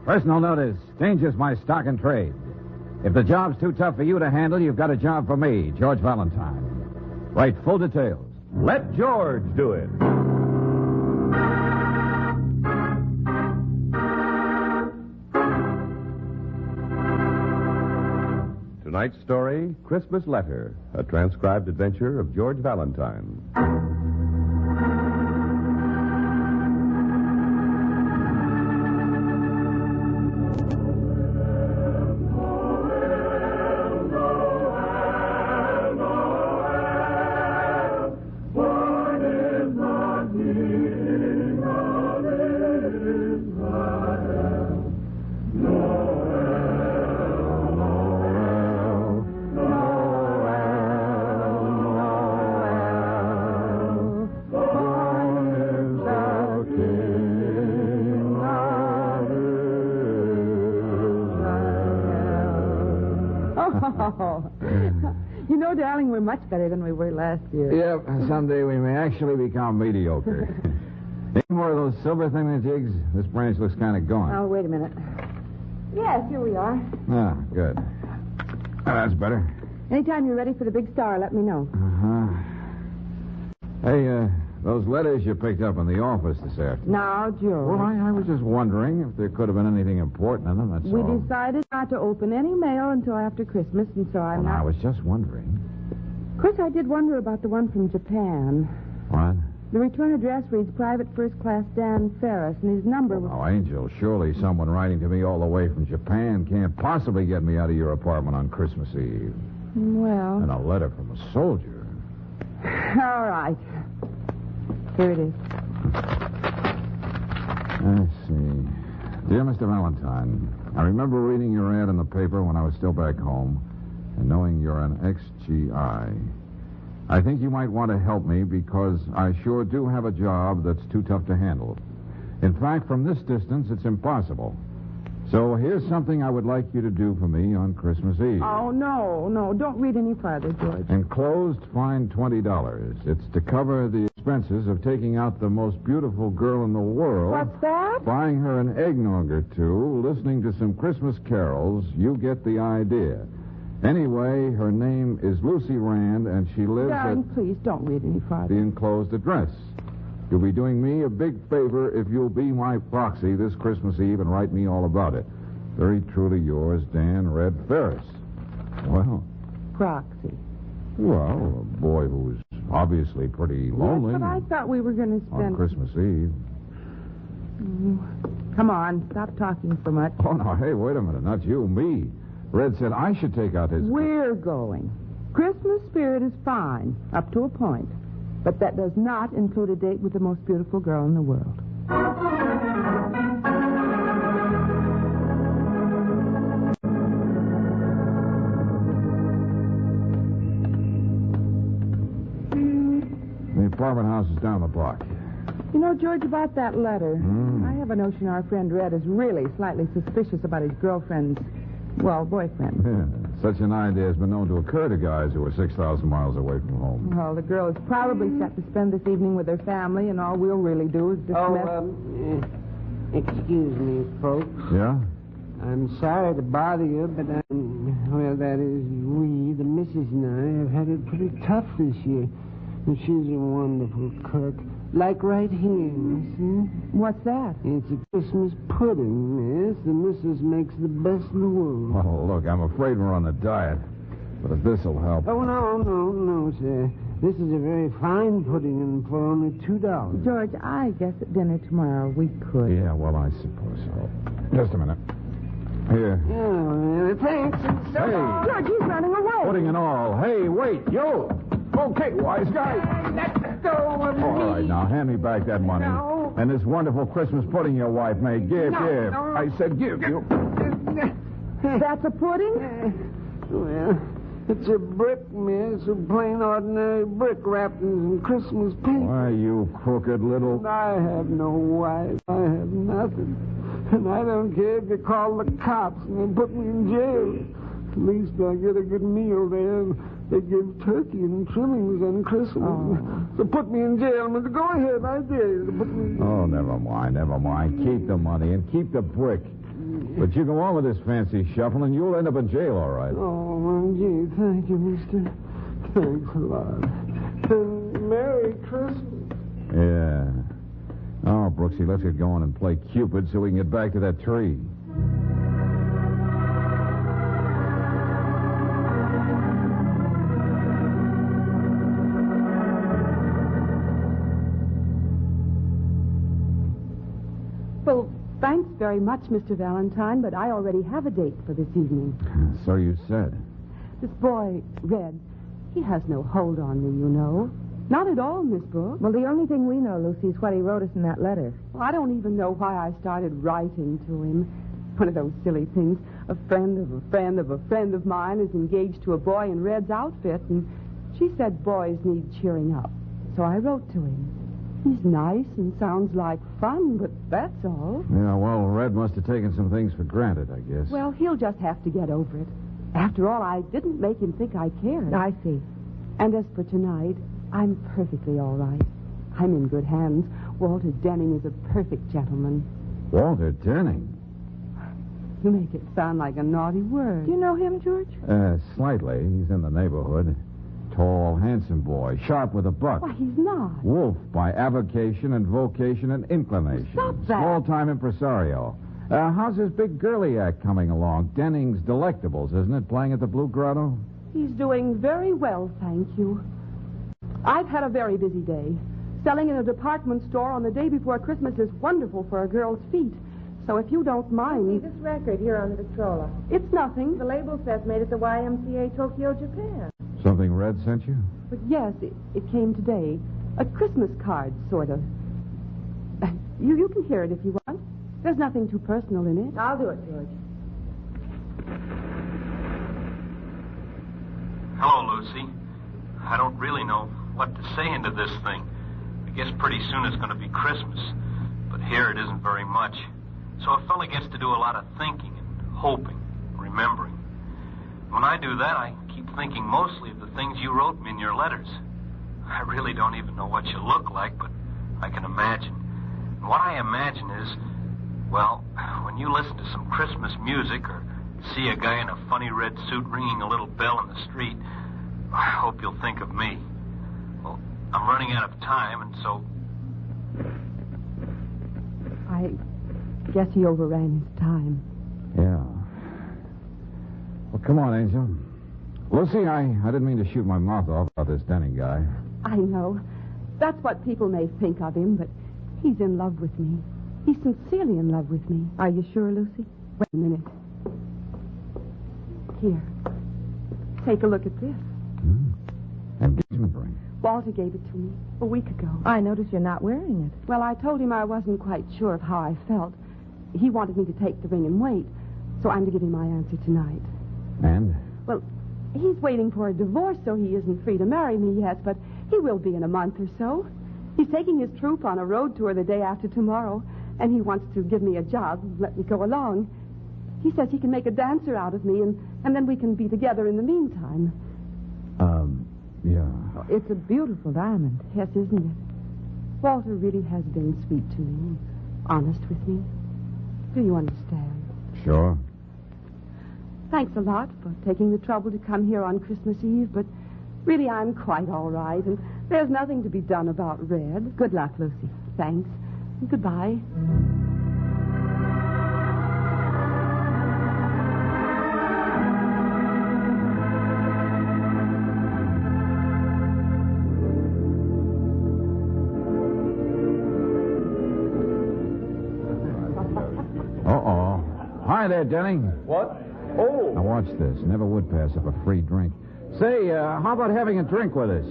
Personal notice. Danger's my stock and trade. If the job's too tough for you to handle, you've got a job for me, George Valentine. Write full details. Let George do it. Tonight's story, Christmas Letter, a transcribed adventure of George Valentine. You know, darling, we're much better than we were last year. Yep, someday we may actually become mediocre. Any more of those silver thingamajigs? This branch looks kind of gone. Oh, wait a minute. Yes, here we are. Ah, good. That's better. Anytime you're ready for the big star, let me know. Uh-huh. Hey, those letters you picked up in the office this afternoon. Now, George. Well, I was just wondering if there could have been anything important in them, that's We all. decided not to open any mail until after Christmas, and so I'm Well, not... I was just wondering. Of course, I did wonder about the one from Japan. What? The return address reads Private First Class Dan Ferris, and his number was... Oh, Angel, surely someone writing to me all the way from Japan can't possibly get me out of your apartment on Christmas Eve. Well... And a letter from a soldier. All right. Here it is. Let's see. Dear Mr. Valentine, I remember reading your ad in the paper when I was still back home and knowing you're an ex-GI. I think you might want to help me because I sure do have a job that's too tough to handle. In fact, from this distance, it's impossible. So here's something I would like you to do for me on Christmas Eve. Oh, no. Don't read any farther, George. Enclosed, fine $20. It's to cover the expenses of taking out the most beautiful girl in the world. What's that? Buying her an eggnog or two, listening to some Christmas carols. You get the idea. Anyway, her name is Lucy Rand, and she lives Darling, at please don't read any farther. the enclosed address. You'll be doing me a big favor if you'll be my proxy this Christmas Eve and write me all about it. Very truly yours, Dan Red Ferris. Well, Proxy. well, a boy who's obviously pretty lonely Yes, but I thought we were going to on spend... Christmas Eve. Come on, stop talking so much. Oh, no, hey, wait a minute. Not you, me. Red said I should take out his... We're going. Christmas spirit is fine, up to a point. But that does not include a date with the most beautiful girl in the world. The apartment house is down the block. You know, George, about that letter, Mm. I have a notion our friend Red is really slightly suspicious about his girlfriend's, well, boyfriend. Yeah, such an idea has been known to occur to guys who are 6,000 miles away from home. Well, the girl is probably set to spend this evening with her family, and all we'll really do is just Excuse me, folks. Yeah? I'm sorry to bother you, but that is, we, the missus and I, have had it pretty tough this year. And she's a wonderful cook. Like right here, miss. What's that? It's a Christmas pudding, miss. The missus makes the best in the world. Oh, look, I'm afraid we're on a diet. But if this'll help... Oh, no, sir. This is a very fine pudding, and for only $2. George, I guess at dinner tomorrow we could. Yeah, well, I suppose so. Just a minute. Here. Oh, thanks. Hey, George, he's running away. pudding and all. Hey, wait, you! Okay, wise guy. Let go of me. All right, now, hand me back that money. No. And this wonderful Christmas pudding your wife made. Give. No. I said give you. That's a pudding? Well, it's a brick, miss. A plain, ordinary brick wrapped in some Christmas paper. Why, you crooked little... I have no wife. I have nothing. And I don't care if you call the cops and they put me in jail. At least I get a good meal there. They give turkey and trimmings on Christmas. Oh. So put me in jail. But go ahead, I dare you to put me in jail. Oh, never mind. Keep the money and keep the brick. But you go on with this fancy shuffle and you'll end up in jail, all right. Oh, gee, thank you, mister. Thanks a lot. And Merry Christmas. Yeah. Oh, Brooksy, let's get going and play Cupid so we can get back to that tree. Well, thanks very much, Mr. Valentine, but I already have a date for this evening. So you said. This boy, Red, he has no hold on me, you know. Not at all, Miss Brooks. Well, the only thing we know, Lucy, is what he wrote us in that letter. Well, I don't even know why I started writing to him. One of those silly things. A friend of a friend of a friend of mine is engaged to a boy in Red's outfit, and she said boys need cheering up. So I wrote to him. He's nice and sounds like fun, but that's all. Yeah, well, Red must have taken some things for granted, I guess. Well, he'll just have to get over it. After all, I didn't make him think I cared. I see. And as for tonight, I'm perfectly all right. I'm in good hands. Walter Denning is a perfect gentleman. Walter Denning? You make it sound like a naughty word. Do you know him, George? Slightly. He's in the neighborhood. Tall, handsome boy, sharp with a buck. Why, he's not. Wolf by avocation and vocation and inclination. Stop that. Small-time impresario. How's his big girly act coming along? Denning's Delectables, isn't it? Playing at the Blue Grotto? He's doing very well, thank you. I've had a very busy day. Selling in a department store on the day before Christmas is wonderful for a girl's feet. So if you don't See, mind... this record here on the Victrola. It's nothing. The label says made at the YMCA Tokyo, Japan. Something Red sent you? But yes, it came today. A Christmas card, sort of. You can hear it if you want. There's nothing too personal in it. I'll do it, George. Hello, Lucy. I don't really know what to say into this thing. I guess pretty soon it's going to be Christmas. But here it isn't very much. So a fella gets to do a lot of thinking and hoping, remembering. When I do that, I keep thinking mostly of the things you wrote me in your letters. I really don't even know what you look like, but I can imagine. And what I imagine is, well, when you listen to some Christmas music or see a guy in a funny red suit ringing a little bell in the street, I hope you'll think of me. Well, I'm running out of time, and so... I guess he overran his time. Yeah. Well, come on, Angel. Lucy, I didn't mean to shoot my mouth off about this Denning guy. I know. That's what people may think of him, but he's in love with me. He's sincerely in love with me. Are you sure, Lucy? Wait a minute. Here. Take a look at this. Engagement ring. Walter gave it to me a week ago. I notice you're not wearing it. Well, I told him I wasn't quite sure of how I felt. He wanted me to take the ring and wait, so I'm to give him my answer tonight. And? Well, he's waiting for a divorce, so he isn't free to marry me yet, but he will be in a month or so. He's taking his troupe on a road tour the day after tomorrow, and he wants to give me a job and let me go along. He says he can make a dancer out of me, and then we can be together in the meantime. Yeah. It's a beautiful diamond. Yes, isn't it? Walter really has been sweet to me, honest with me. Do you understand? Sure. Thanks a lot for taking the trouble to come here on Christmas Eve, but really I'm quite all right, and there's nothing to be done about Red. Good luck, Lucy. Thanks. And goodbye. Uh-oh. Hi there, Denning. What? Oh. Now watch this. Never would pass up a free drink. Say, how about having a drink with us?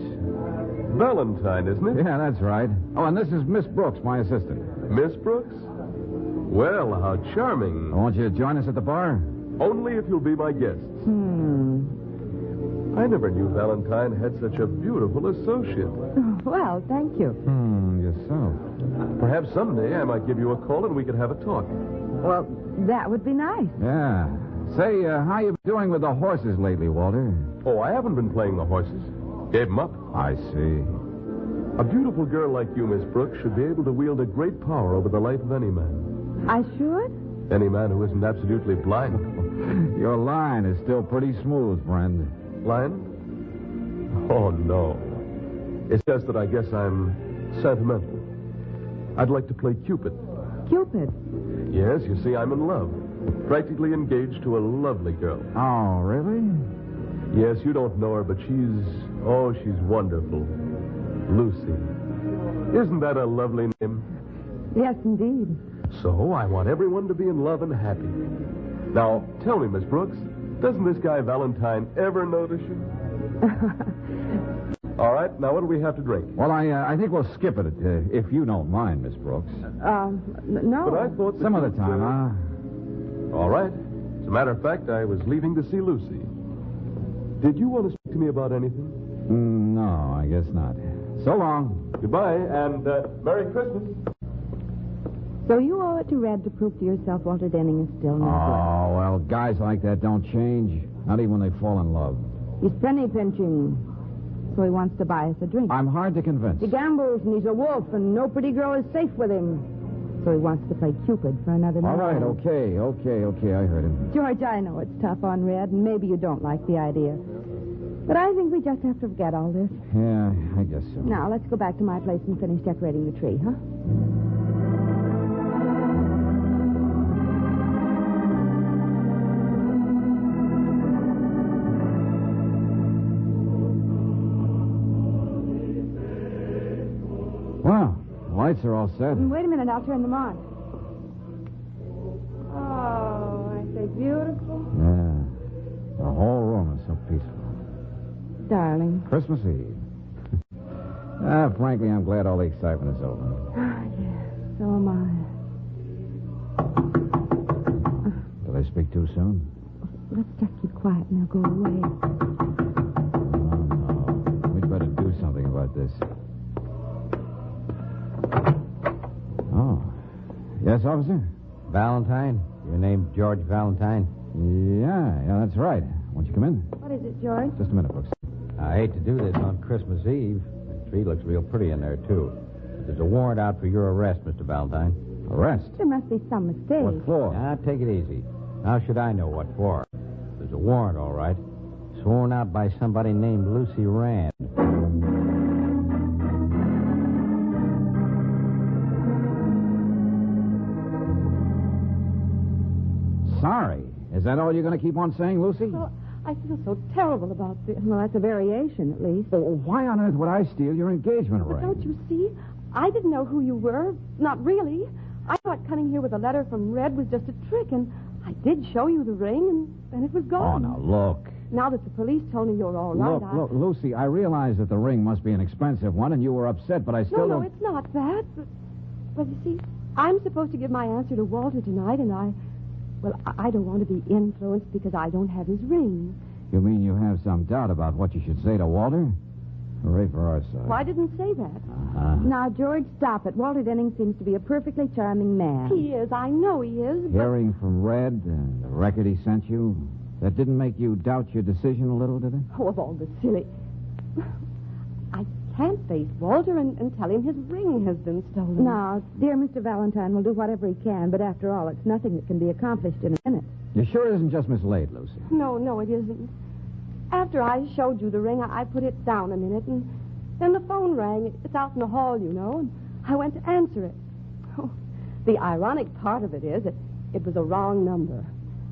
Valentine, isn't it? Yeah, that's right. Oh, and this is Miss Brooks, my assistant. Miss Brooks? Well, how charming. I want you to join us at the bar. Only if you'll be my guest. I never knew Valentine had such a beautiful associate. Well, thank you. Yourself. Perhaps someday I might give you a call and we could have a talk. Well, that would be nice. Yeah. Say, how you doing with the horses lately, Walter? Oh, I haven't been playing the horses. Gave them up. I see. A beautiful girl like you, Miss Brooks, should be able to wield a great power over the life of any man. I should? Any man who isn't absolutely blind. Your line is still pretty smooth, friend. Blind? Oh, no. It's just that I guess I'm sentimental. I'd like to play Cupid. Cupid. Yes, you see, I'm in love. Practically engaged to a lovely girl. Oh, really? Yes, you don't know her, but she's wonderful. Lucy. Isn't that a lovely name? Yes, indeed. So I want everyone to be in love and happy. Now, tell me, Miss Brooks, doesn't this guy Valentine ever notice you? All right, now what do we have to drink? Well, I think we'll skip it if you don't mind, Miss Brooks. No. But I thought that Some other you'd, time, huh? All right. As a matter of fact, I was leaving to see Lucy. Did you want to speak to me about anything? No, I guess not. So long. Goodbye, and Merry Christmas. So you owe it to Red to prove to yourself Walter Denning is still in love. Oh, well, guys like that don't change. Not even when they fall in love. He's penny pinching. So he wants to buy us a drink. I'm hard to convince. He gambles and he's a wolf and no pretty girl is safe with him. So he wants to play Cupid for another night. All right, okay. I heard him. George, I know it's tough on Red, and maybe you don't like the idea. But I think we just have to forget all this. Yeah, I guess so. Now, let's go back to my place and finish decorating the tree, huh? Well, the lights are all set. Wait a minute, I'll turn them on. Oh, aren't they beautiful? Yeah. The whole room is so peaceful. Darling. Christmas Eve. Frankly, I'm glad all the excitement is over. Ah, yes, so am I. Did I speak too soon? Let's just keep quiet and they'll go away. Oh, no. We'd better do something about this. Oh. Yes, officer? Valentine? Your name's George Valentine? Yeah, that's right. Won't you come in? What is it, George? Just a minute, Brooks. I hate to do this on Christmas Eve. The tree looks real pretty in there, too. But there's a warrant out for your arrest, Mr. Valentine. Arrest? There must be some mistake. What for? Now, take it easy. How should I know what for? There's a warrant, all right. Sworn out by somebody named Lucy Rand. Sorry. Is that all you're going to keep on saying, Lucy? Well, I feel so terrible about this. Well, that's a variation, at least. Well, why on earth would I steal your engagement But ring? don't you see? I didn't know who you were. Not really. I thought coming here with a letter from Red was just a trick, and I did show you the ring, and then it was Oh, gone. now, look. Now that the police told me you're all right, Look, Lucy, I realize that the ring must be an expensive one, and you were upset, but I still No, don't... it's not that. But you see, I'm supposed to give my answer to Walter tonight, and I don't want to be influenced because I don't have his ring. You mean you have some doubt about what you should say to Walter? Hooray for our side. Well, I didn't say that. Uh-huh. Now, George, stop it. Walter Denning seems to be a perfectly charming man. He is. I know he is. But... Hearing from Red and the record he sent you, that didn't make you doubt your decision a little, did it? Oh, of all the silly... I can't face Walter and tell him his ring has been stolen. Now, dear Mr. Valentine will do whatever he can, but after all, it's nothing that can be accomplished in a minute. You sure it isn't just mislaid, Lucy? No, it isn't. After I showed you the ring, I put it down a minute, and then the phone rang. It's out in the hall, you know, and I went to answer it. Oh, the ironic part of it is that it was a wrong number.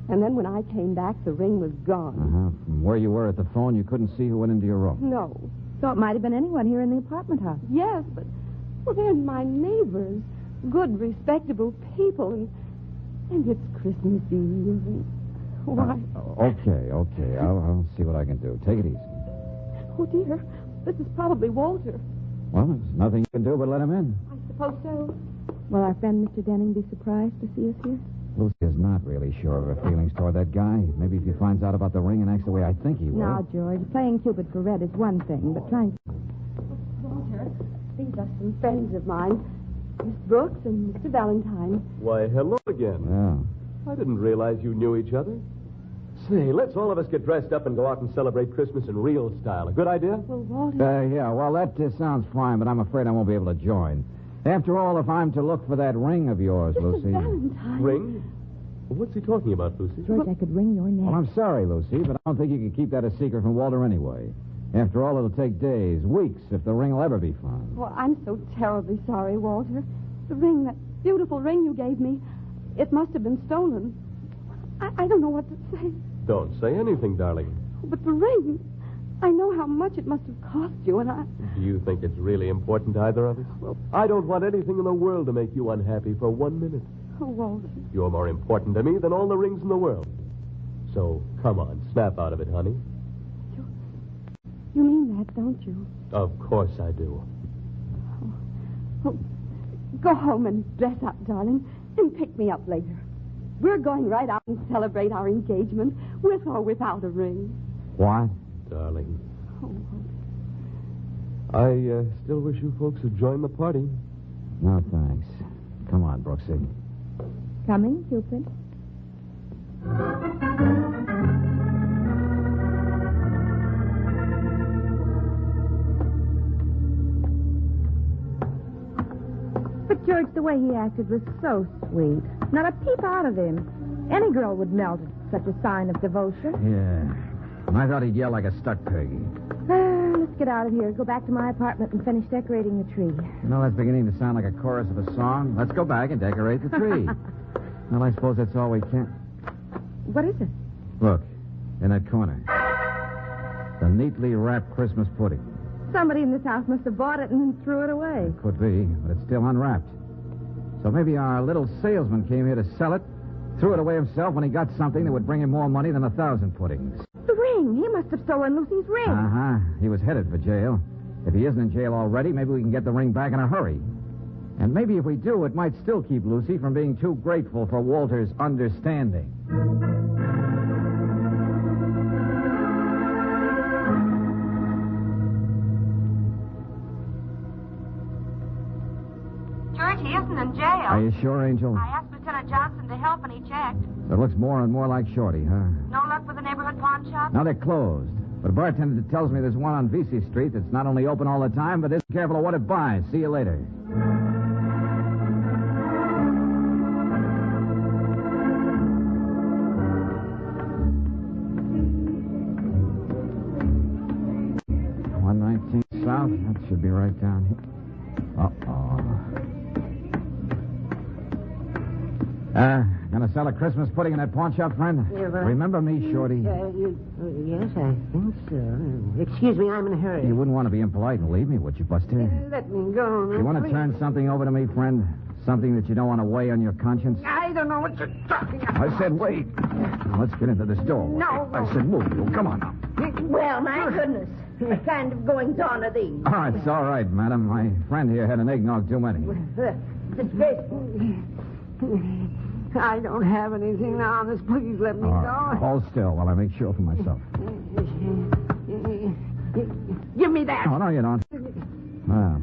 And then when I came back, the ring was gone. Uh-huh. From where you were at the phone, you couldn't see who went into your room. No. So it might have been anyone here in the apartment house. Yes, but, well, they're my neighbors. Good, respectable people, and it's Christmas Eve. And why? Okay. I'll see what I can do. Take it easy. Oh, dear. This is probably Walter. Well, there's nothing you can do but let him in. I suppose so. Will our friend Mr. Denning be surprised to see us here? Lucy is not really sure of her feelings toward that guy. Maybe if he finds out about the ring and acts the way I think he will. Now, George, playing Cupid for Red is one thing, but trying... Walter, these are some friends of mine. Miss Brooks and Mr. Valentine. Why, hello again. Yeah. I didn't realize you knew each other. Say, let's all of us get dressed up and go out and celebrate Christmas in real style. A good idea? Well, Walter... Yeah, well, that sounds fine, but I'm afraid I won't be able to join. After all, if I'm to look for that ring of yours, Mr. Lucy... Valentine. Ring? What's he talking about, Lucy? George, I could wring your neck. Well, I'm sorry, Lucy, but I don't think you can keep that a secret from Walter anyway. After all, it'll take days, weeks, if the ring will ever be found. Well, I'm so terribly sorry, Walter. The ring, that beautiful ring you gave me, it must have been stolen. I don't know what to say. Don't say anything, darling. But the ring, I know how much it must have cost you, and I... Do you think it's really important to either of us? Well, I don't want anything in the world to make you unhappy for 1 minute. oh, Walter. You're more important to me than all the rings in the world. So, come on, snap out of it, honey. You mean that, don't you? Of course I do. Oh, go home and dress up, darling, and pick me up later. We're going right out and celebrate our engagement, with or without a ring. What? Darling, Oh, I still wish you folks had joined the party. No, thanks. Come on, Brooksy. Coming, Cupid? But, George, the way he acted was so sweet. Not a peep out of him. Any girl would melt at such a sign of devotion. Yeah. And I thought he'd yell like a stuck pig. Let's get out of here. Go back to my apartment and finish decorating the tree. You know, that's beginning to sound like a chorus of a song. Let's go back and decorate the tree. Well, I suppose that's all we can. What is it? Look, in that corner. The neatly wrapped Christmas pudding. Somebody in this house must have bought it and then threw it away. Could be, but it's still unwrapped. So maybe our little salesman came here to sell it, threw it away himself when he got something that would bring him more money than 1,000 puddings. The ring. He must have stolen Lucy's ring. Uh-huh. He was headed for jail. If he isn't in jail already, maybe we can get the ring back in a hurry. And maybe if we do, it might still keep Lucy from being too grateful for Walter's understanding. George, he isn't in jail. Are you sure, Angel? I asked Lieutenant Johnson to help, and he checked. It looks more and more like Shorty, huh? No luck with the neighborhood pawn shop? Now they're closed. But a bartender tells me there's one on VC Street that's not only open all the time, but isn't careful of what it buys. See you later. South. That should be right down here. Gonna sell a Christmas pudding in that pawn shop, friend? Yeah, but Remember me, Shorty? Yes, I think so. Excuse me, I'm in a hurry. You wouldn't want to be impolite and leave me, would you, Buster? Let me go. You want to turn something over to me, friend? Something that you don't want to weigh on your conscience? I don't know what you're talking about. I said wait. Now, let's get into the store. No. I said move. You. Come on now. Well, my goodness. What kind of goings on are these? Oh, it's all right, madam. My friend here had an eggnog too many. I don't have anything now, honest. Please let me go. Hold still while I make sure for myself. Give me that. Oh, no, you don't. Well,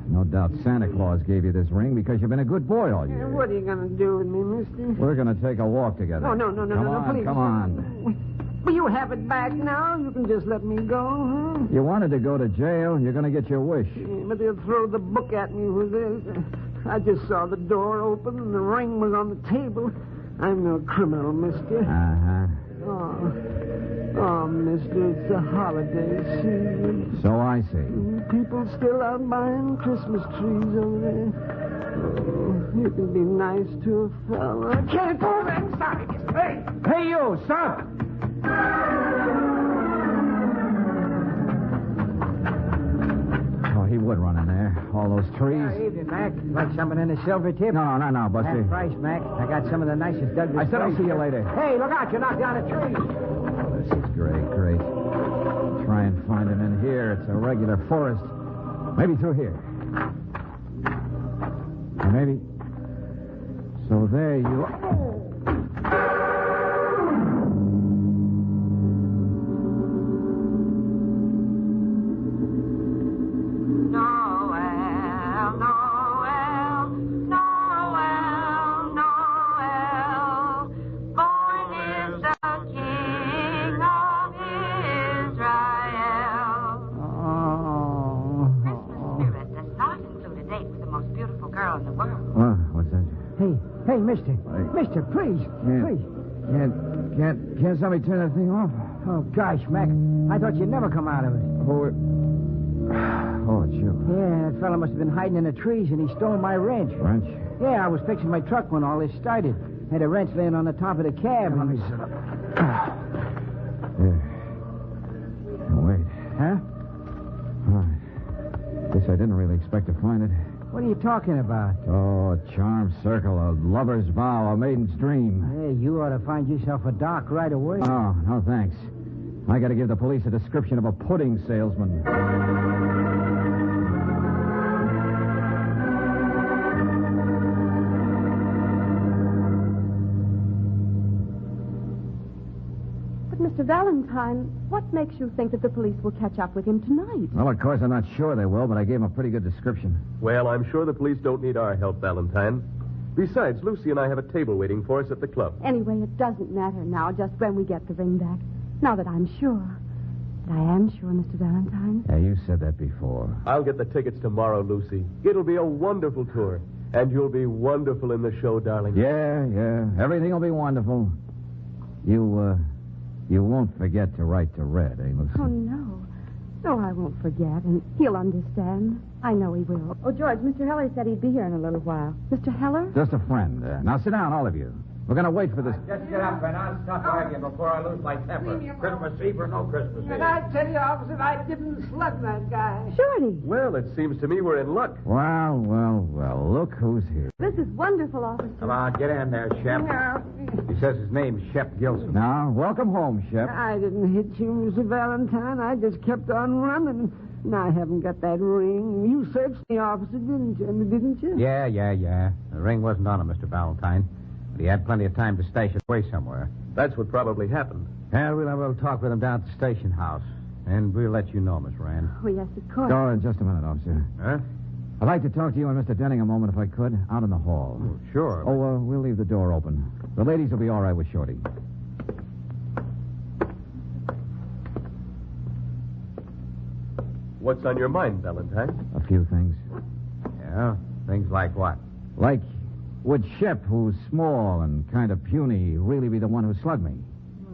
no doubt Santa Claus gave you this ring because you've been a good boy all year. What are you going to do with me, mister? We're going to take a walk together. Oh, no, please. Come on. Will you have it back now? You can just let me go, huh? You wanted to go to jail. You're going to get your wish. Yeah, but they'll throw the book at me with this. I just saw the door open and the ring was on the table. I'm no criminal, mister. Uh-huh. Oh, mister, it's the holiday season. So I see. People still out buying Christmas trees over there. Oh, you can be nice to a fellow. I can't go there. I'm sorry. Hey, you, stop! Oh, he would run in there. All those trees. Evening, Mac. Like something in a silver tip? No, Buster. Half price, Mac. I got some of the nicest Douglas. I said I'll see you later. Hey, look out. You knocked down a tree. Oh, this is great. Try and find him in here. It's a regular forest. Maybe through here. Or maybe... So there you are. Hey, mister. Mister, please. Please. Can't somebody turn that thing off? Oh, gosh, Mac. I thought you'd never come out of it. Oh, it's you. Yeah, that fella must have been hiding in the trees, and he stole my wrench. Wrench? Yeah, I was fixing my truck when all this started. Had a wrench laying on the top of the cab. Let me sit up. There. Now, wait. Huh? All right. Guess I didn't really expect to find it. What are you talking about? Oh, a charmed circle, a lover's vow, a maiden's dream. Hey, you ought to find yourself a doc right away. Oh, no, thanks. I got to give the police a description of a pudding salesman. But, Mr. Valentine, what makes you think that the police will catch up with him tonight? Well, of course, I'm not sure they will, but I gave them a pretty good description. Well, I'm sure the police don't need our help, Valentine. Besides, Lucy and I have a table waiting for us at the club. Anyway, it doesn't matter now, just when we get the ring back. Now that I'm sure. But I am sure, Mr. Valentine. Yeah, you said that before. I'll get the tickets tomorrow, Lucy. It'll be a wonderful tour. And you'll be wonderful in the show, darling. Yeah. Everything will be wonderful. You won't forget to write to Red, eh, Lucy? Oh, no. No, I won't forget, and he'll understand. I know he will. Oh, George, Mr. Heller said he'd be here in a little while. Mr. Heller? Just a friend. Now sit down, all of you. We're going to wait for this. Just get up and I'll stop arguing before I lose my temper. Christmas Eve or no Christmas Eve. And I tell you, officer, I didn't slug that guy. Shorty. Well, it seems to me we're in luck. Well, look who's here. This is wonderful, officer. Come on, get in there, Shep. Yeah. He says his name's Shep Gilson. Now, welcome home, Shep. I didn't hit you, Mr. Valentine. I just kept on running. And I haven't got that ring. You searched the officer, didn't you? Yeah. The ring wasn't on him, Mr. Valentine. But he had plenty of time to stash it away somewhere. That's what probably happened. Yeah, we'll have a little talk with him down at the station house. And we'll let you know, Miss Rand. Oh, yes, of course. Oh, just a minute, officer. Huh? I'd like to talk to you and Mr. Denning a moment, if I could, out in the hall. Oh, sure. Oh, we'll leave the door open. The ladies will be all right with Shorty. What's on your mind, Valentine? A few things. Yeah? Things like what? Like, would Shep, who's small and kind of puny, really be the one who slugged me?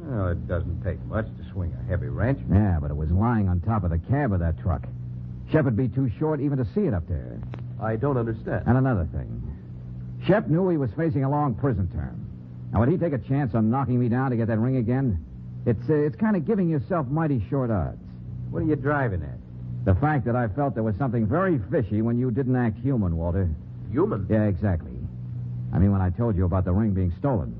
Well, it doesn't take much to swing a heavy wrench. Yeah, but it was lying on top of the cab of that truck. Shep would be too short even to see it up there. I don't understand. And another thing. Shep knew he was facing a long prison term. Now, would he take a chance on knocking me down to get that ring again? It's kind of giving yourself mighty short odds. What are you driving at? The fact that I felt there was something very fishy when you didn't act human, Walter. Human? Yeah, exactly. I mean, when I told you about the ring being stolen.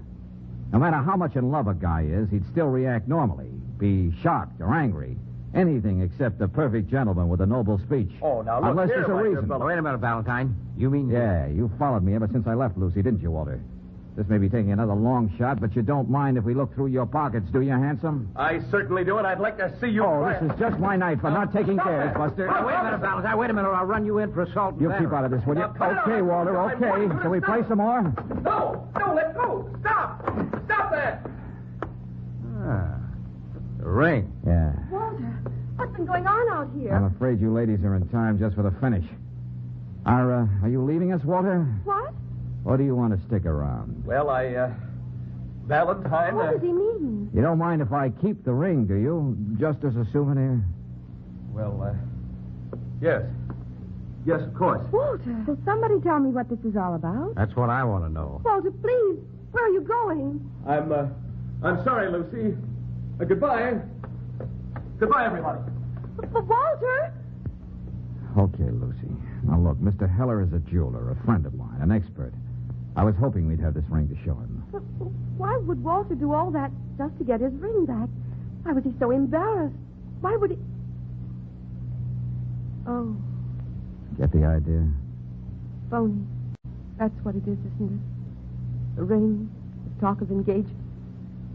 No matter how much in love a guy is, he'd still react normally. Be shocked or angry. Anything except the perfect gentleman with a noble speech. Oh, now look Unless here, there's a my dear reason. fellow. Wait a minute, Valentine. You mean... Yeah, you followed me ever since I left Lucy, didn't you, Walter? This may be taking another long shot, but you don't mind if we look through your pockets, do you, handsome? I certainly do, and I'd like to see you... Oh, this is just my night for not taking care, Buster. Now, wait a minute, Valentine. Wait a minute, or I'll run you in for assault and You battery. keep out of this, will you? Now, cut it Okay, out. Walter, okay. Shall we play some more? No, let go. Stop that. Ah, the ring. Yeah. Walter, what's been going on out here? I'm afraid you ladies are in time just for the finish. Are you leaving us, Walter? What? Or do you want to stick around? Well, Valentine... What does he mean? You don't mind if I keep the ring, do you? Just as a souvenir? Yes. Yes, of course. Walter. Will somebody tell me what this is all about? That's what I want to know. Walter, please. Where are you going? I'm sorry, Lucy. Goodbye. Goodbye, everybody. But Walter! Okay, Lucy. Now, look, Mr. Heller is a jeweler, a friend of mine, an expert. I was hoping we'd have this ring to show him. But why would Walter do all that just to get his ring back? Why was he so embarrassed? Why would he... Oh, Get the idea? phony. That's what it is, isn't it? The ring, the talk of engagement.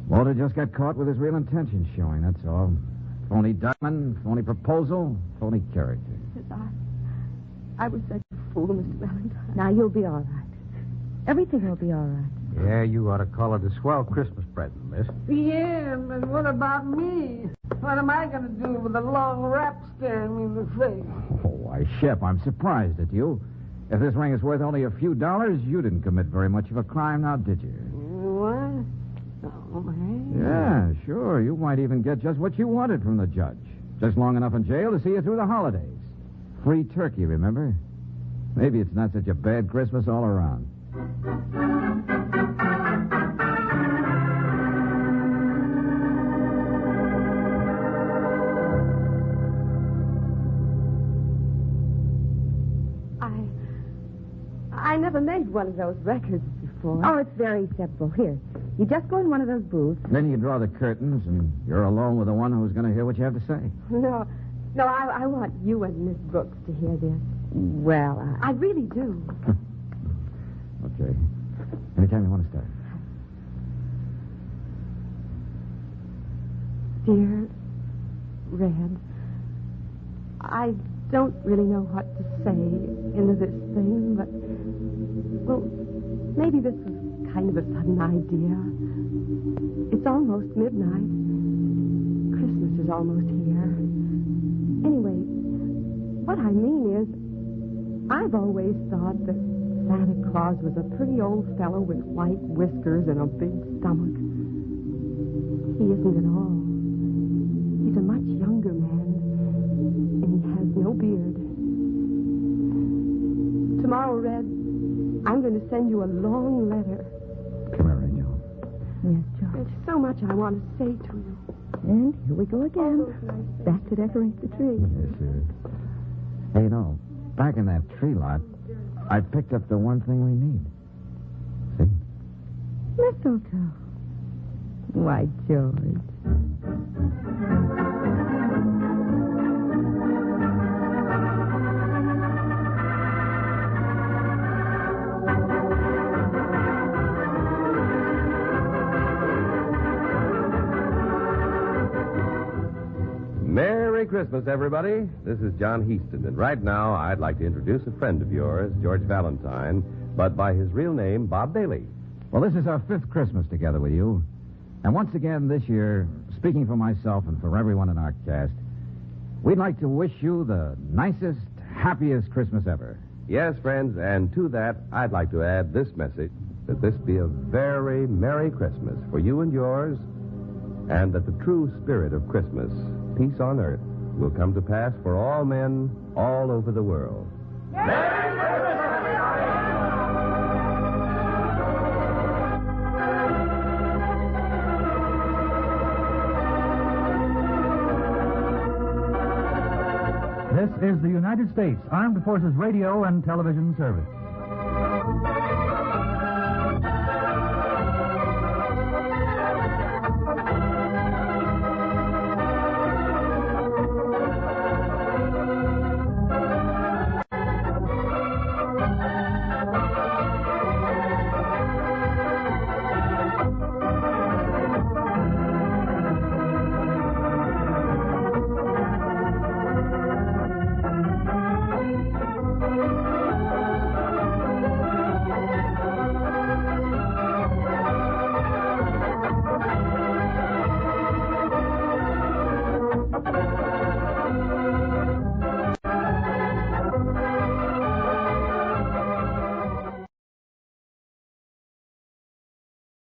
Walter just got caught with his real intentions showing, that's all. Phony diamond, phony proposal, phony character. Yes, I was such a fool, Mr. Valentine. Now, you'll be all right. Everything will be all right. Yeah, you ought to call it a swell Christmas present, miss. Yeah, but what about me? What am I going to do with a long rap staring me in the face? Oh, why, Shep, I'm surprised at you. If this ring is worth only a few dollars, you didn't commit very much of a crime now, did you? sure. You might even get just what you wanted from the judge. Just long enough in jail to see you through the holidays. Free turkey, remember? Maybe it's not such a bad Christmas all around. I never made one of those records before. Oh, it's very simple. Here, you just go in one of those booths. Then you draw the curtains, and you're alone with the one who's going to hear what you have to say. No, I want you and Miss Brooks to hear this. Well, I really do. Okay. Anytime you want to start. Dear Red, I don't really know what to say into this thing, but, well, maybe this was kind of a sudden idea. It's almost midnight. Christmas is almost here. Anyway, what I mean is, I've always thought that Santa Claus was a pretty old fellow with white whiskers and a big stomach. He isn't at all. He's a much younger man, and he has no beard. Tomorrow, Red, I'm going to send you a long letter. Come here, Angel. yes, George. There's so much I want to say to you. And here we go again. Back to decorate the tree. Yes, sir. Hey, you know, back in that tree lot, I picked up the one thing we need. See? Mistletoe. Why, George. Merry Christmas, everybody. This is John Heaston, and right now I'd like to introduce a friend of yours, George Valentine, but by his real name, Bob Bailey. Well, this is our 5th Christmas together with you. And once again this year, speaking for myself and for everyone in our cast, we'd like to wish you the nicest, happiest Christmas ever. Yes, friends, and to that, I'd like to add this message, that this be a very Merry Christmas for you and yours, and that the true spirit of Christmas, peace on earth, will come to pass for all men all over the world. This is the United States Armed Forces Radio and Television Service.